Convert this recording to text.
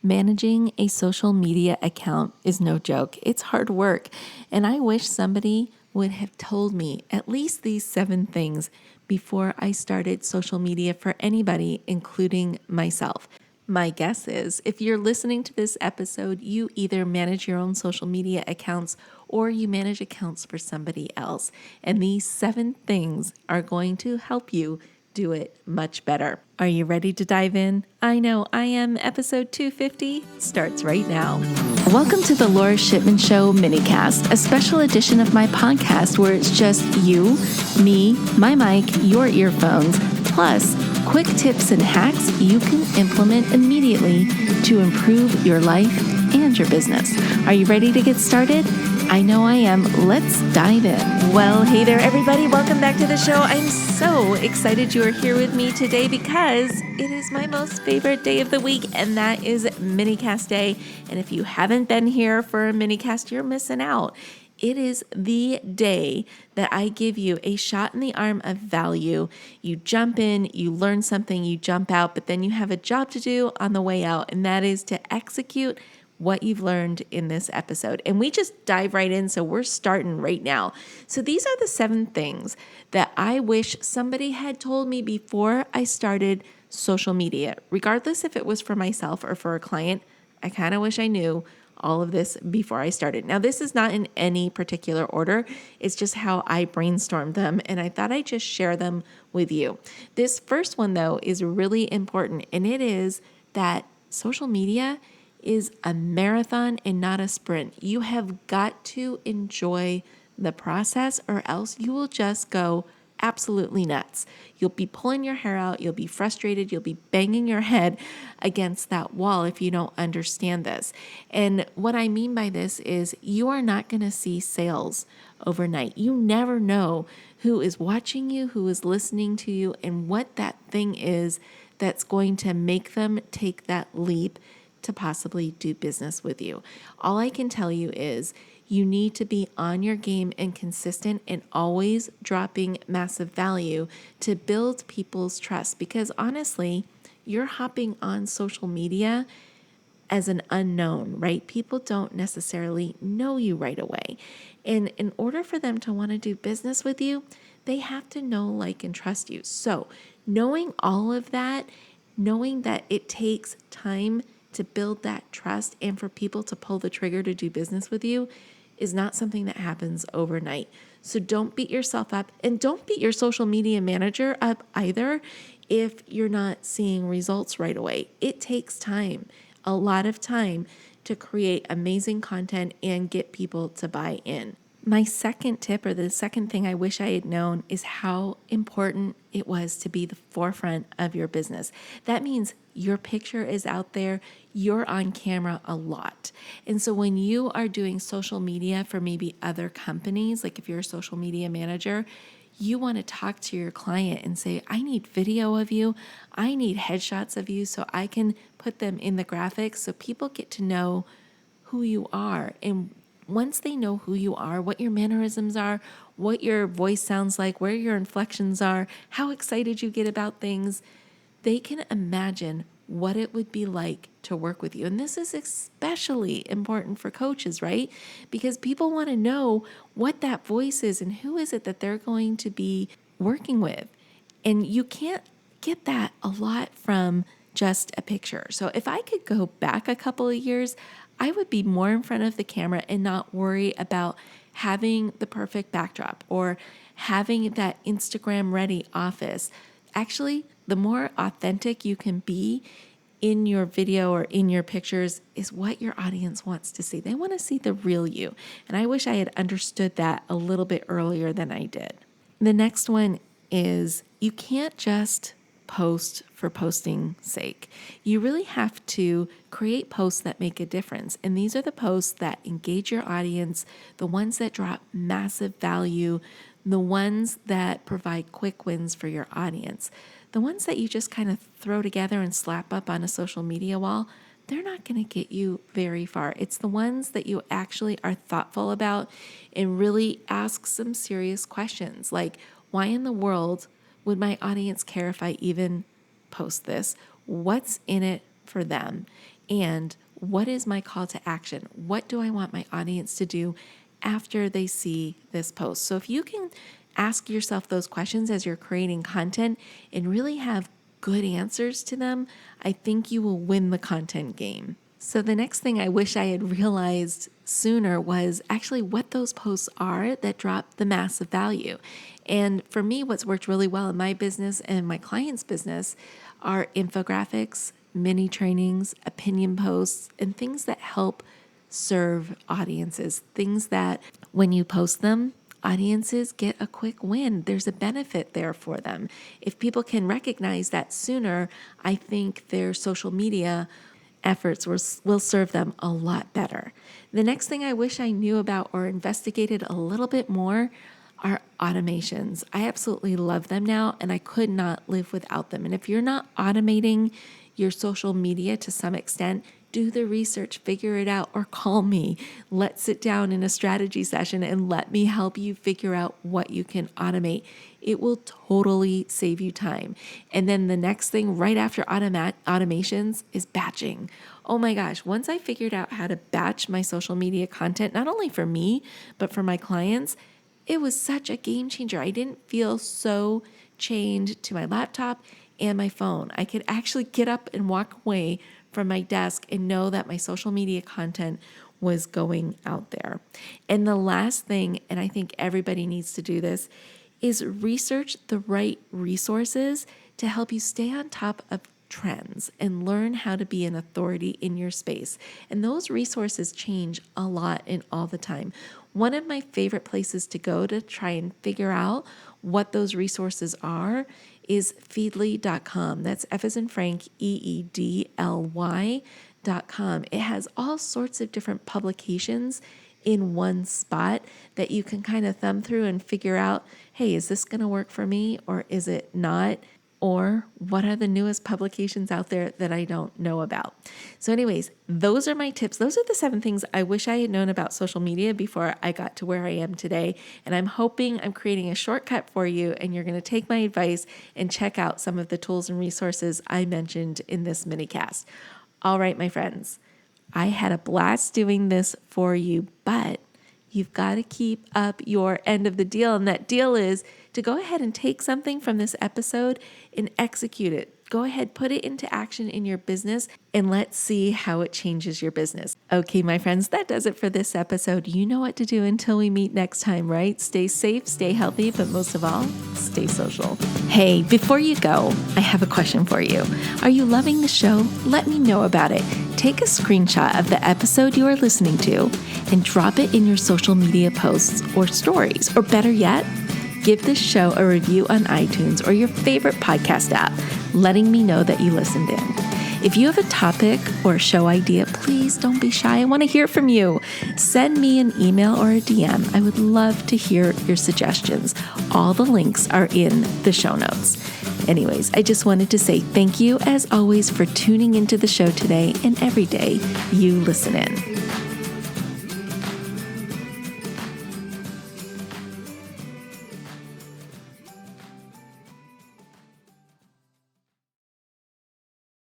Managing a social media account is no joke. It's hard work. And I wish somebody would have told me at least these 7 things before I started social media for anybody, including myself. My guess is if you're listening to this episode, you either manage your own social media accounts or you manage accounts for somebody else. And these 7 things are going to help you do it much better. Are you ready to dive in? I know I am. Episode 250 starts right now. Welcome to the Lora Shipman Show minicast, a special edition of my podcast where it's just you, me, my mic, your earphones, plus quick tips and hacks you can implement immediately to improve your life and your business. Are you ready to get started? I know I am. Let's dive in. Well, hey there, everybody. Welcome back to the show. I'm so excited you are here with me today because it is my most favorite day of the week, and that is minicast day. And if you haven't been here for a minicast, you're missing out. It is the day that I give you a shot in the arm of value. You jump in, you learn something, you jump out, but then you have a job to do on the way out, and that is to execute what you've learned in this episode. And we just dive right in, so we're starting right now. So these are the 7 things that I wish somebody had told me before I started social media, regardless if it was for myself or for a client. I kind of wish I knew all of this before I started. Now, this is not in any particular order. It's just how I brainstormed them, and I thought I'd just share them with you. This first one, though, is really important, and it is that social media is a marathon and not a sprint. You have got to enjoy the process or else you will just go absolutely nuts. You'll be pulling your hair out. You'll be frustrated. You'll be banging your head against that wall if you don't understand this. And what I mean by this is you are not going to see sales overnight. You never know who is watching you, who is listening to you, and what that thing is that's going to make them take that leap to possibly do business with you. All I can tell you is you need to be on your game and consistent and always dropping massive value to build people's trust, because honestly, you're hopping on social media as an unknown, right? People don't necessarily know you right away. And in order for them to want to do business with you, they have to know, like, and trust you. So knowing all of that, knowing that it takes time to build that trust and for people to pull the trigger to do business with you is not something that happens overnight. So don't beat yourself up, and don't beat your social media manager up either if you're not seeing results right away. It takes time, a lot of time, to create amazing content and get people to buy in. My second tip, or the second thing I wish I had known, is how important it was to be the forefront of your business. That means your picture is out there, you're on camera a lot. And so when you are doing social media for maybe other companies, like if you're a social media manager, you want to talk to your client and say, I need video of you. I need headshots of you so I can put them in the graphics so people get to know who you are. And once they know who you are, what your mannerisms are, what your voice sounds like, where your inflections are, how excited you get about things, they can imagine what it would be like to work with you. And this is especially important for coaches, right? Because people want to know what that voice is and who is it that they're going to be working with. And you can't get that a lot from just a picture. So if I could go back a couple of years, I would be more in front of the camera and not worry about having the perfect backdrop or having that Instagram ready office. Actually, the more authentic you can be in your video or in your pictures is what your audience wants to see. They want to see the real you. And I wish I had understood that a little bit earlier than I did. The next one is you can't just post for posting's sake. You really have to create posts that make a difference. And these are the posts that engage your audience, the ones that drop massive value, the ones that provide quick wins for your audience. The ones that you just kind of throw together and slap up on a social media wall, they're not going to get you very far. It's the ones that you actually are thoughtful about and really ask some serious questions, like, why in the world would my audience care if I even post this? What's in it for them? And what is my call to action? What do I want my audience to do after they see this post? So if you can ask yourself those questions as you're creating content and really have good answers to them, I think you will win the content game. So the next thing I wish I had realized sooner was actually what those posts are that drop the massive value. And for me, what's worked really well in my business and my clients' business are infographics, mini trainings, opinion posts, and things that help serve audiences. Things that when you post them, audiences get a quick win. There's a benefit there for them. If people can recognize that sooner, I think their social media efforts will serve them a lot better. The next thing I wish I knew about or investigated a little bit more are automations. I absolutely love them now, and I could not live without them. And if you're not automating your social media to some extent, do the research, figure it out, or call me. Let's sit down in a strategy session and let me help you figure out what you can automate. It will totally save you time. And then the next thing right after automations is batching. Oh my gosh, once I figured out how to batch my social media content, not only for me, but for my clients, it was such a game changer. I didn't feel so chained to my laptop and my phone. I could actually get up and walk away from my desk and know that my social media content was going out there. And the last thing, and I think everybody needs to do this, is research the right resources to help you stay on top of trends and learn how to be an authority in your space. And those resources change a lot and all the time. One of my favorite places to go to try and figure out what those resources are is feedly.com. That's F as in Frank, EEDLY.com. It has all sorts of different publications in one spot that you can kind of thumb through and figure out, hey, is this going to work for me or is it not? Or what are the newest publications out there that I don't know about? So anyways, those are my tips. Those are the 7 things I wish I had known about social media before I got to where I am today. And I'm hoping I'm creating a shortcut for you and you're going to take my advice and check out some of the tools and resources I mentioned in this minicast. All right, my friends, I had a blast doing this for you, but you've got to keep up your end of the deal. And that deal is to go ahead and take something from this episode and execute it. Go ahead, put it into action in your business, and let's see how it changes your business. Okay, my friends, that does it for this episode. You know what to do until we meet next time, right? Stay safe, stay healthy, but most of all, stay social. Hey, before you go, I have a question for you. Are you loving the show? Let me know about it. Take a screenshot of the episode you are listening to and drop it in your social media posts or stories, or better yet, give this show a review on iTunes or your favorite podcast app, letting me know that you listened in. If you have a topic or a show idea, please don't be shy. I want to hear from you. Send me an email or a DM. I would love to hear your suggestions. All the links are in the show notes. Anyways, I just wanted to say thank you, as always, for tuning into the show today and every day you listen in.